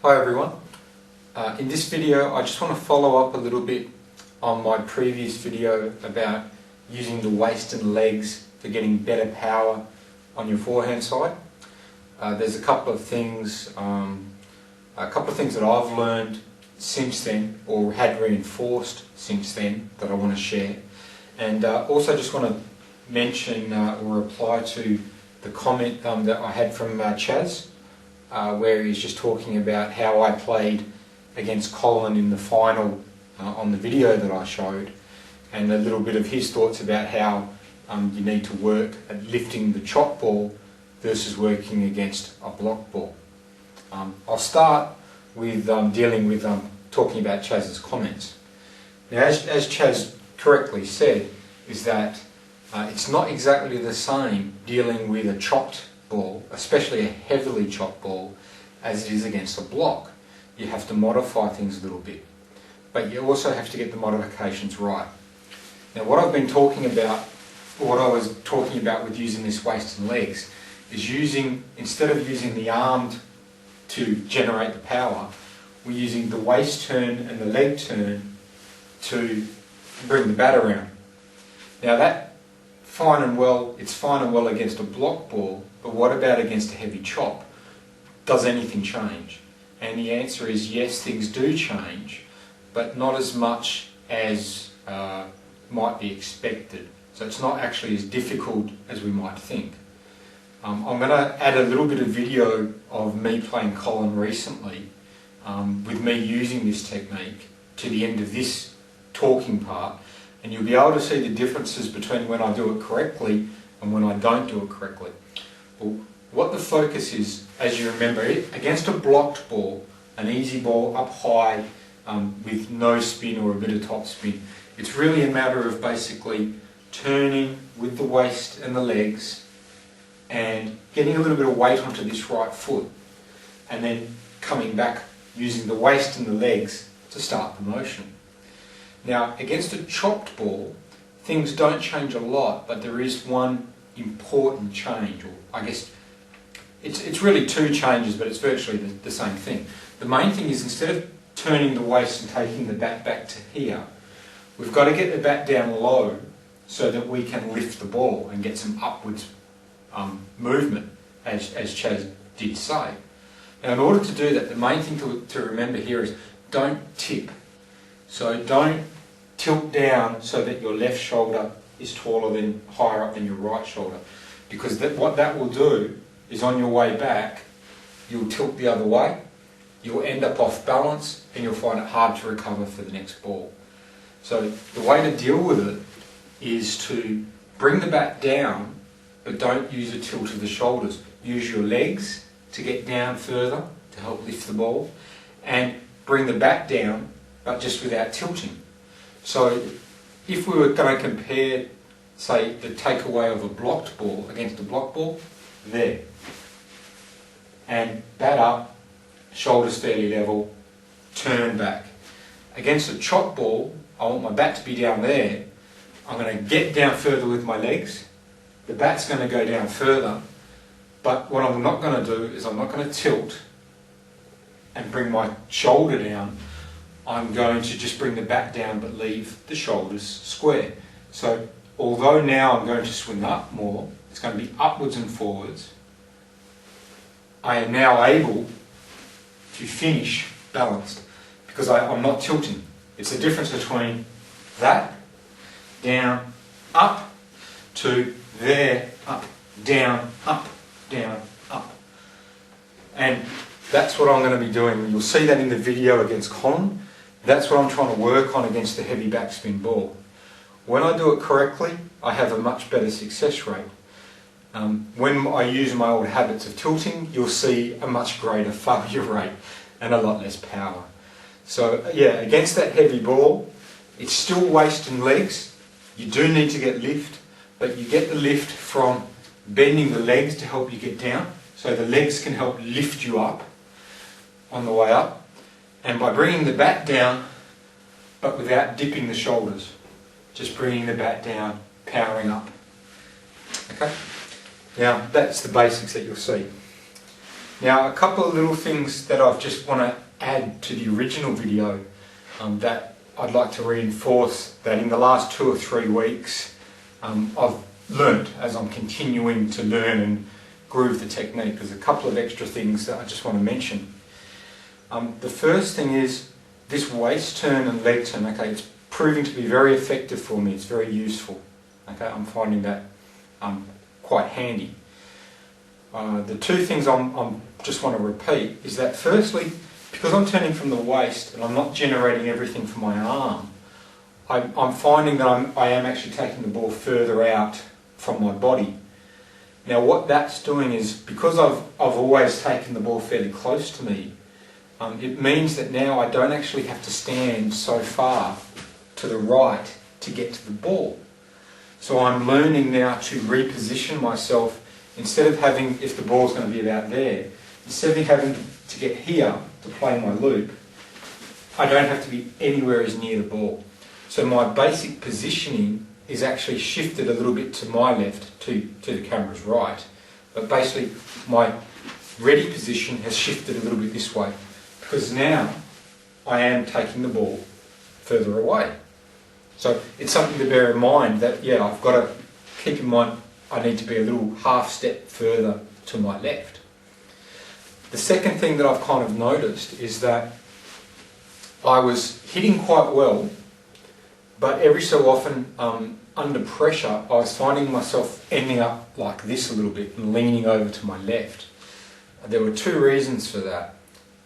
Hi everyone. In this video I just want to follow up a little bit on my previous video about using the waist and legs for getting better power on your forehand side. There's a couple of things that I've learned since then, or had reinforced since then, that I want to share. And also just want to mention or reply to the comment that I had from Chaz, where he's just talking about how I played against Colin in the final on the video that I showed, and a little bit of his thoughts about how you need to work at lifting the chop ball versus working against a block ball. I'll start with dealing with talking about Chaz's comments. Now, as Chaz correctly said, is that it's not exactly the same dealing with a chopped ball, especially a heavily chopped ball, as it is against a block. You have to modify things a little bit, but you also have to get the modifications right. Now, what I've been talking about, or what I was talking about with using this waist and legs, is instead of using the arm to generate the power, we're using the waist turn and the leg turn to bring the bat around. Now that, it's fine and well against a block ball, but what about against a heavy chop? Does anything change? And the answer is yes, things do change, but not as much as might be expected. So it's not actually as difficult as we might think. I'm going to add a little bit of video of me playing Colin recently, with me using this technique, to the end of this talking part, and you'll be able to see the differences between when I do it correctly and when I don't do it correctly. Well, what the focus is, as you remember, against a blocked ball, an easy ball up high with no spin or a bit of top spin, it's really a matter of basically turning with the waist and the legs and getting a little bit of weight onto this right foot, and then coming back using the waist and the legs to start the motion. Now, against a chopped ball, things don't change a lot, but there is one important change, or I guess it's really two changes, but it's virtually the same thing. The main thing is, instead of turning the waist and taking the bat back to here, we've got to get the bat down low so that we can lift the ball and get some upwards movement, as Chaz did say. Now, in order to do that, the main thing to remember here is don't tip. So don't tilt down so that your left shoulder is higher up than your right shoulder, because what that will do is, on your way back, you'll tilt the other way, you'll end up off balance, and you'll find it hard to recover for the next ball. So the way to deal with it is to bring the bat down, but don't use a tilt of the shoulders. Use your legs to get down further to help lift the ball, and bring the bat down, but just without tilting. So if we were going to compare, say, the takeaway of a blocked ball against a block ball, there. And bat up, shoulders fairly level, turn back. Against a chop ball, I want my bat to be down there. I'm going to get down further with my legs. The bat's going to go down further. But what I'm not going to do is, I'm not going to tilt and bring my shoulder down. I'm going to just bring the bat down but leave the shoulders square. So although now I'm going to swing up more, it's going to be upwards and forwards, I am now able to finish balanced because I'm not tilting. It's the difference between that, down, up, to there, up, down, up, down, up. And that's what I'm going to be doing. You'll see that in the video against Colin. That's what I'm trying to work on against the heavy backspin ball. When I do it correctly, I have a much better success rate. When I use my old habits of tilting, you'll see a much greater failure rate and a lot less power. So yeah, against that heavy ball, it's still waist and legs. You do need to get lift, but you get the lift from bending the legs to help you get down. So the legs can help lift you up on the way up. And by bringing the bat down, but without dipping the shoulders, just bringing the bat down, powering up. Okay? Now, that's the basics that you'll see. Now, a couple of little things that I just want to add to the original video that I'd like to reinforce, that in the last 2 or 3 weeks I've learnt as I'm continuing to learn and groove the technique. There's a couple of extra things that I just want to mention. The first thing is this waist turn and leg turn. Okay, it's proving to be very effective for me. It's very useful. Okay, I'm finding that quite handy. The 2 things I'm just want to repeat is that firstly, because I'm turning from the waist and I'm not generating everything from my arm, I'm finding that I am actually taking the ball further out from my body. Now what that's doing is, because I've always taken the ball fairly close to me, it means that now I don't actually have to stand so far to the right to get to the ball. So I'm learning now to reposition myself. Instead of having, if the ball's going to be about there, instead of having to get here to play my loop, I don't have to be anywhere as near the ball. So my basic positioning is actually shifted a little bit to my left, to the camera's right. But basically my ready position has shifted a little bit this way, because now I am taking the ball further away. So it's something to bear in mind that, yeah, I've got to keep in mind I need to be a little half step further to my left. The second thing that I've kind of noticed is that I was hitting quite well, but every so often under pressure I was finding myself ending up like this a little bit and leaning over to my left. There were 2 reasons for that,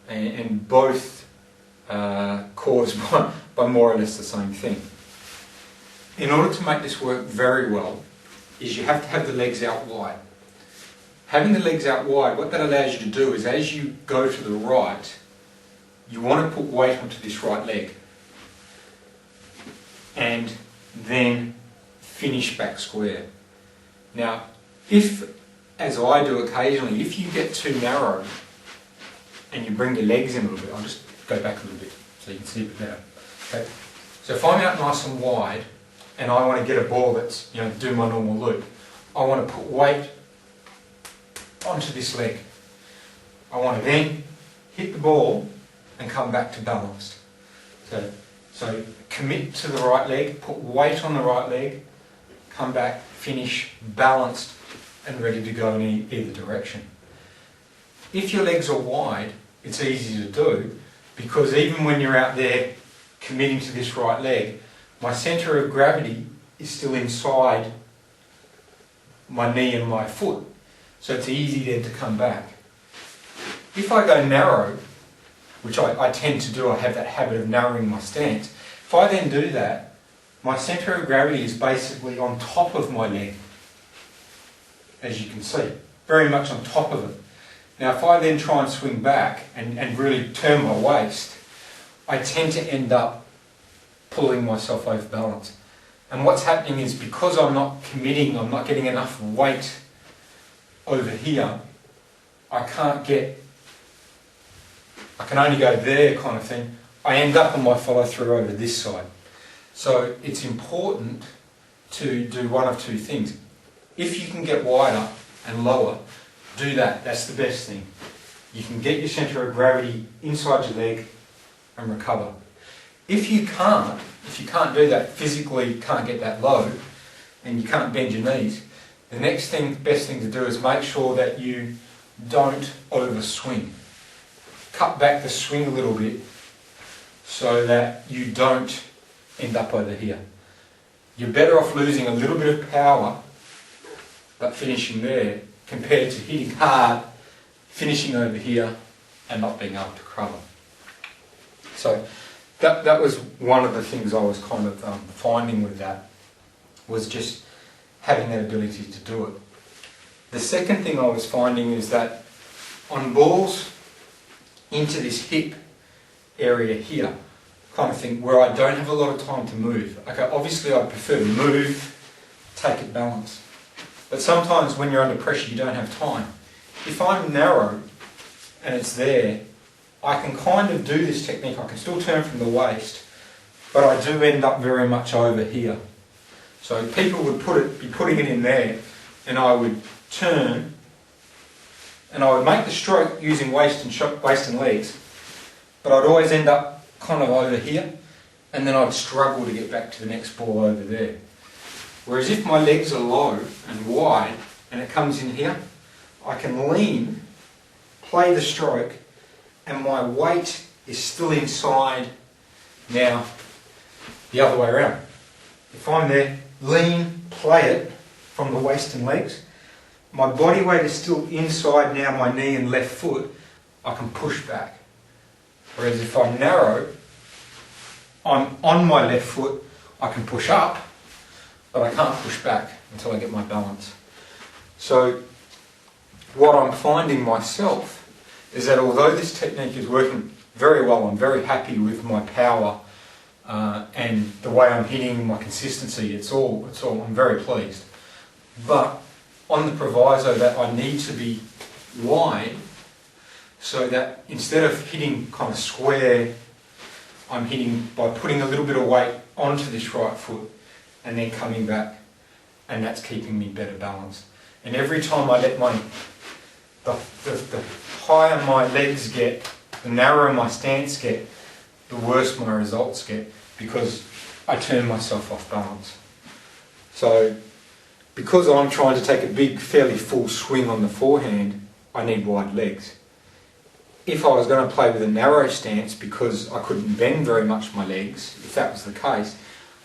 and both caused by more or less the same thing. In order to make this work very well, is you have to have the legs out wide. Having the legs out wide, what that allows you to do is, as you go to the right, you want to put weight onto this right leg and then finish back square. Now, if, as I do occasionally, if you get too narrow and you bring your legs in a little bit, I'll just go back a little bit so you can see a bit better. Okay. So if I'm out nice and wide and I want to get a ball that's, do my normal loop, I want to put weight onto this leg. I want to then hit the ball and come back to balanced. So commit to the right leg, put weight on the right leg, come back, finish, balanced and ready to go in either direction. If your legs are wide, it's easy to do, because even when you're out there committing to this right leg, my centre of gravity is still inside my knee and my foot. So it's easy then to come back. If I go narrow, which I tend to do, I have that habit of narrowing my stance. If I then do that, my centre of gravity is basically on top of my leg, as you can see, very much on top of it. Now if I then try and swing back and really turn my waist, I tend to end up pulling myself over balance. And what's happening is, because I'm not committing, I'm not getting enough weight over here, I can only go there kind of thing. I end up on my follow through over this side. So it's important to do one of 2 things. If you can get wider and lower, do that. That's the best thing. You can get your centre of gravity inside your leg and recover. If you can't do that, physically can't get that low, and you can't bend your knees, the next thing, best thing to do is make sure that you don't overswing. Cut back the swing a little bit so that you don't end up over here. You're better off losing a little bit of power but finishing there, compared to hitting hard, finishing over here and not being able to recover. So that was one of the things I was kind of finding with that, was just having that ability to do it. The second thing I was finding is that on balls into this hip area here, kind of thing, where I don't have a lot of time to move. Okay, obviously I prefer to move, take it balanced. But sometimes when you're under pressure you don't have time. If I'm narrow and it's there, I can kind of do this technique. I can still turn from the waist, but I do end up very much over here. So people would be putting it in there, and I would turn and I would make the stroke using waist and legs, but I'd always end up kind of over here, and then I'd struggle to get back to the next ball over there. Whereas if my legs are low and wide, and it comes in here, I can lean, play the stroke, and my weight is still inside now the other way around. If I'm there, lean, play it from the waist and legs, my body weight is still inside now my knee and left foot, I can push back. Whereas if I'm narrow, I'm on my left foot, I can push up, but I can't push back until I get my balance. So what I'm finding myself is that although this technique is working very well, I'm very happy with my power and the way I'm hitting, my consistency, I'm very pleased. But on the proviso that I need to be wide, so that instead of hitting kind of square, I'm hitting by putting a little bit of weight onto this right foot and then coming back, and that's keeping me better balanced. And every time I let the higher my legs get, the narrower my stance get, the worse my results get, because I turn myself off balance. So because I'm trying to take a big, fairly full swing on the forehand, I need wide legs. If I was going to play with a narrow stance because I couldn't bend very much my legs, if that was the case,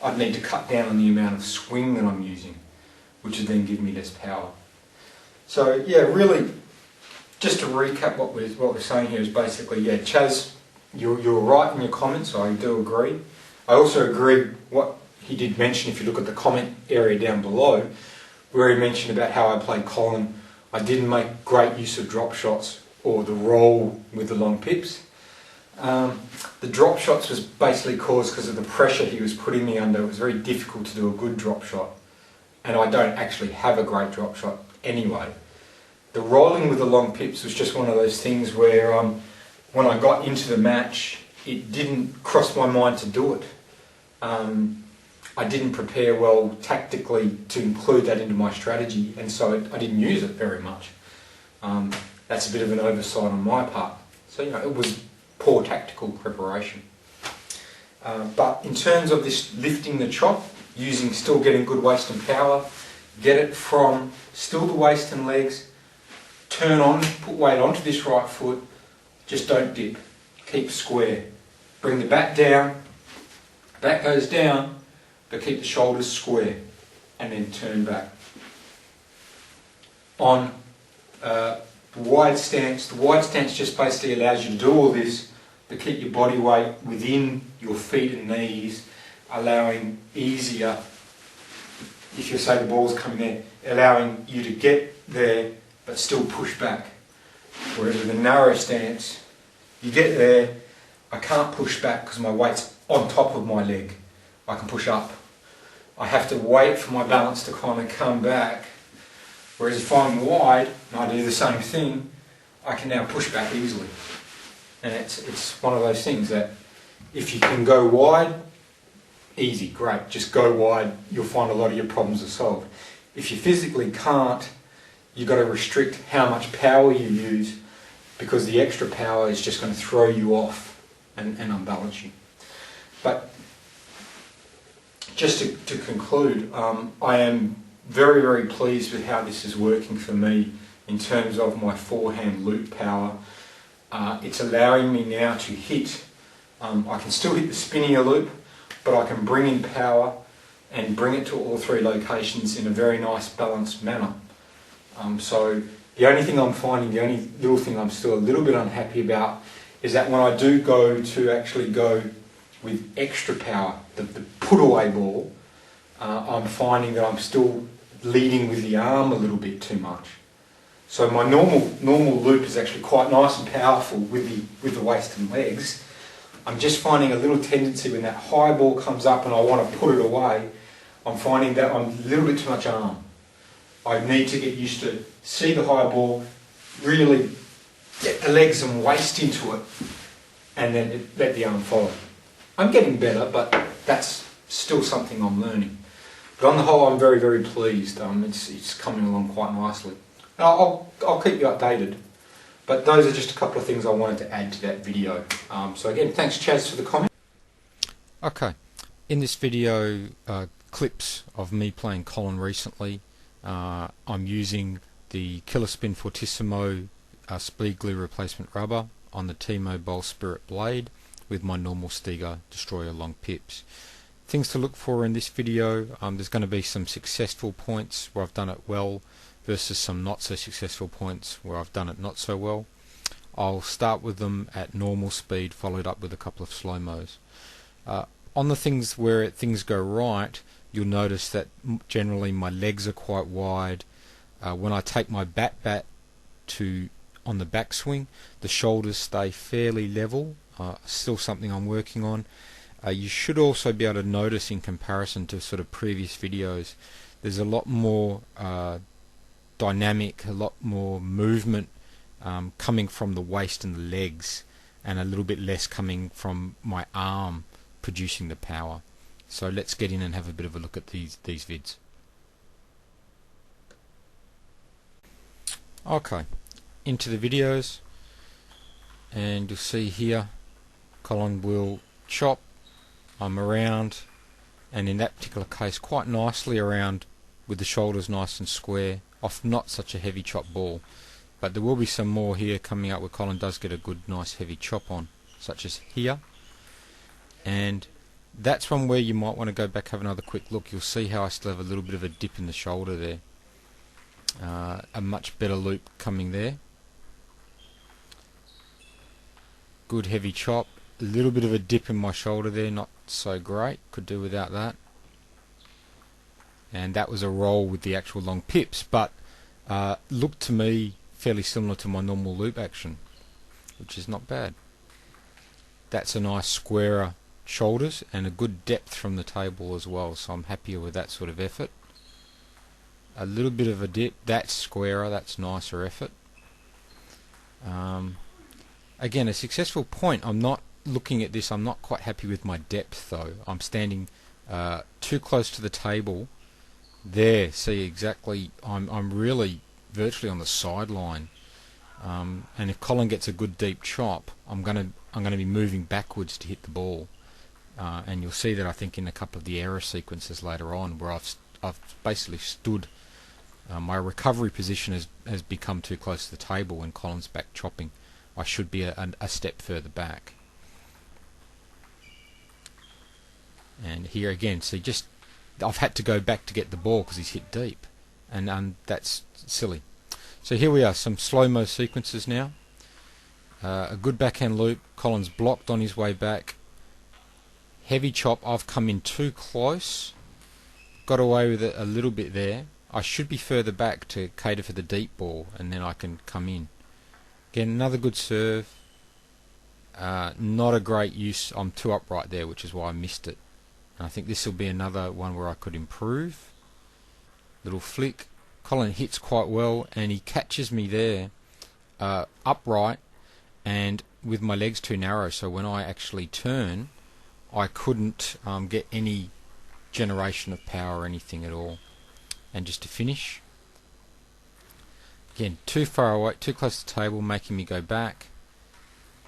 I'd need to cut down on the amount of swing that I'm using, which would then give me less power. So yeah, really, just to recap what we're saying here is basically, yeah, Chaz, you're right in your comments, I do agree. I also agree what he did mention, if you look at the comment area down below, where he mentioned about how I played Colin. I didn't make great use of drop shots or the roll with the long pips. The drop shots was basically caused because of the pressure he was putting me under. It was very difficult to do a good drop shot, and I don't actually have a great drop shot anyway. The rolling with the long pips was just one of those things where when I got into the match, it didn't cross my mind to do it. I didn't prepare well tactically to include that into my strategy, and so I didn't use it very much. That's a bit of an oversight on my part. So, you know, it was poor tactical preparation. But in terms of this lifting the chop, still getting good waist and power, get it from still the waist and legs, turn on, put weight onto this right foot, just don't dip, keep square. Bring the back down, back goes down, but keep the shoulders square, and then turn back. On the wide stance just basically allows you to do all this, but keep your body weight within your feet and knees, allowing easier, if you say the ball's coming there, allowing you to get there but still push back. Whereas with a narrow stance, you get there, I can't push back because my weight's on top of my leg. I can push up. I have to wait for my balance to kind of come back. Whereas if I'm wide and I do the same thing, I can now push back easily. And it's one of those things that if you can go wide, easy, great, just go wide, you'll find a lot of your problems are solved. If you physically can't, you've got to restrict how much power you use, because the extra power is just going to throw you off and unbalance you. But just to conclude, I am very, very pleased with how this is working for me in terms of my forehand loop power. It's allowing me now to hit, I can still hit the spinnier loop, but I can bring in power and bring it to all three locations in a very nice balanced manner. So the only thing I'm finding, the only little thing I'm still a little bit unhappy about is that when I do go to actually go with extra power, the put away ball, I'm finding that I'm still leading with the arm a little bit too much. So my normal loop is actually quite nice and powerful with the waist and legs. I'm just finding a little tendency when that high ball comes up and I want to put it away, I'm finding that I'm a little bit too much arm. I need to get used to see the high ball, really get the legs and waist into it, and then let the arm follow. I'm getting better, but that's still something I'm learning. But on the whole, I'm very, very pleased. It's coming along quite nicely. I'll keep you updated. But those are just a couple of things I wanted to add to that video. So again, thanks Chaz for the comment. Okay, in this video, clips of me playing Colin recently, I'm using the Killer Spin Fortissimo speed glue replacement rubber on the T-Mobile Spirit blade with my normal Stiga Destroyer long pips. Things to look for in this video, there's going to be some successful points where I've done it well versus some not so successful points where I've done it not so well. I'll start with them at normal speed, followed up with a couple of slow-mos. On the things where things go right, you'll notice that generally my legs are quite wide. When I take my bat on the backswing, the shoulders stay fairly level. Still something I'm working on. You should also be able to notice in comparison to sort of previous videos, there's a lot more dynamic, a lot more movement coming from the waist and the legs, and a little bit less coming from my arm producing the power. So let's get in and have a bit of a look at these vids. Okay, into the videos, and you'll see here Colin will chop, I'm around, and in that particular case quite nicely around with the shoulders nice and square off not such a heavy chop ball. But there will be some more here coming up where Colin does get a good nice heavy chop on, such as here. And that's one where you might want to go back, have another quick look. You'll see how I still have a little bit of a dip in the shoulder there. A much better loop coming there. Good heavy chop. A little bit of a dip in my shoulder there, not so great. Could do without that. And that was a roll with the actual long pips, but looked to me fairly similar to my normal loop action, which is not bad. That's a nice squarer shoulders and a good depth from the table as well, so I'm happier with that sort of effort. A little bit of a dip, that's squarer, that's nicer effort. Again, a successful point. I'm not looking at this, I'm not quite happy with my depth though. I'm standing too close to the table. There, see exactly, I'm really virtually on the sideline. And if Colin gets a good deep chop, I'm gonna be moving backwards to hit the ball. And you'll see that I think in a couple of the error sequences later on where I've basically stood. My recovery position has become too close to the table when Colin's back chopping. I should be a step further back. And here again, see, just I've had to go back to get the ball because he's hit deep, and that's silly. So here we are, some slow-mo sequences now. A good backhand loop. Colin's blocked on his way back. Heavy chop. I've come in too close. Got away with it a little bit there. I should be further back to cater for the deep ball, and then I can come in. Again, another good serve. Not a great use. I'm too upright there, which is why I missed it. And I think this will be another one where I could improve. Little flick. Colin hits quite well, and he catches me there upright and with my legs too narrow, so when I actually turn I couldn't get any generation of power or anything at all. And just to finish, again, too far away, too close to the table, making me go back,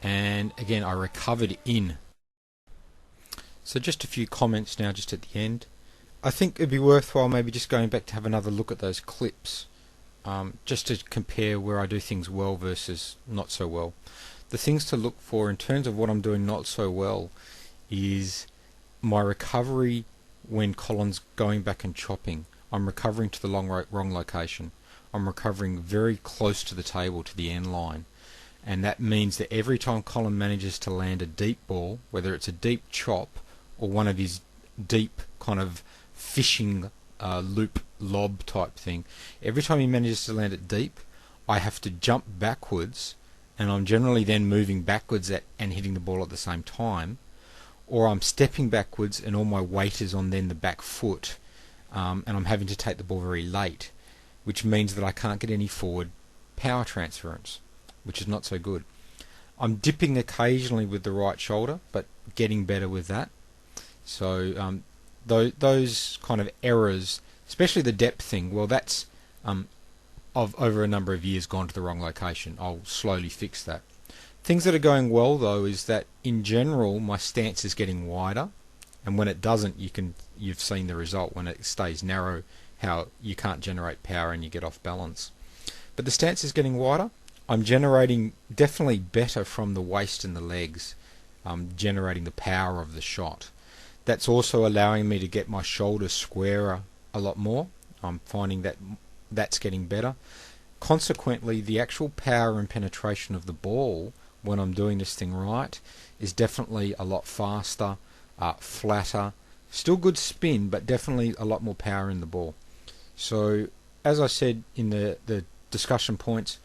and again I recovered in. So just a few comments now just at the end. I think it'd be worthwhile maybe just going back to have another look at those clips, just to compare where I do things well versus not so well. The things to look for in terms of what I'm doing not so well is my recovery when Colin's going back and chopping. I'm recovering to the wrong location. I'm recovering very close to the table, to the end line. And that means that every time Colin manages to land a deep ball, whether it's a deep chop or one of his deep kind of fishing loop lob type thing, every time he manages to land it deep, I have to jump backwards, and I'm generally then moving backwards and hitting the ball at the same time, or I'm stepping backwards and all my weight is on then the back foot, and I'm having to take the ball very late, which means that I can't get any forward power transference, which is not so good. I'm dipping occasionally with the right shoulder, but getting better with that. So those kind of errors, especially the depth thing, well, that's I've over a number of years gone to the wrong location. I'll slowly fix that. Things that are going well though is that in general my stance is getting wider, and when it doesn't, you've seen the result. When it stays narrow, how you can't generate power and you get off balance. But the stance is getting wider. I'm generating definitely better from the waist and the legs, generating the power of the shot. That's also allowing me to get my shoulders squarer a lot more. I'm finding that that's getting better. Consequently, the actual power and penetration of the ball when I'm doing this thing right is definitely a lot faster, flatter, still good spin, but definitely a lot more power in the ball. So as I said in the discussion points,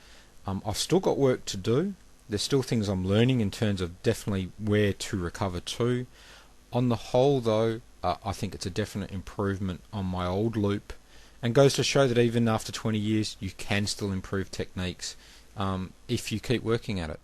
I've still got work to do. There's still things I'm learning in terms of definitely where to recover to. On the whole though, I think it's a definite improvement on my old loop, and goes to show that even after 20 years you can still improve techniques if you keep working at it.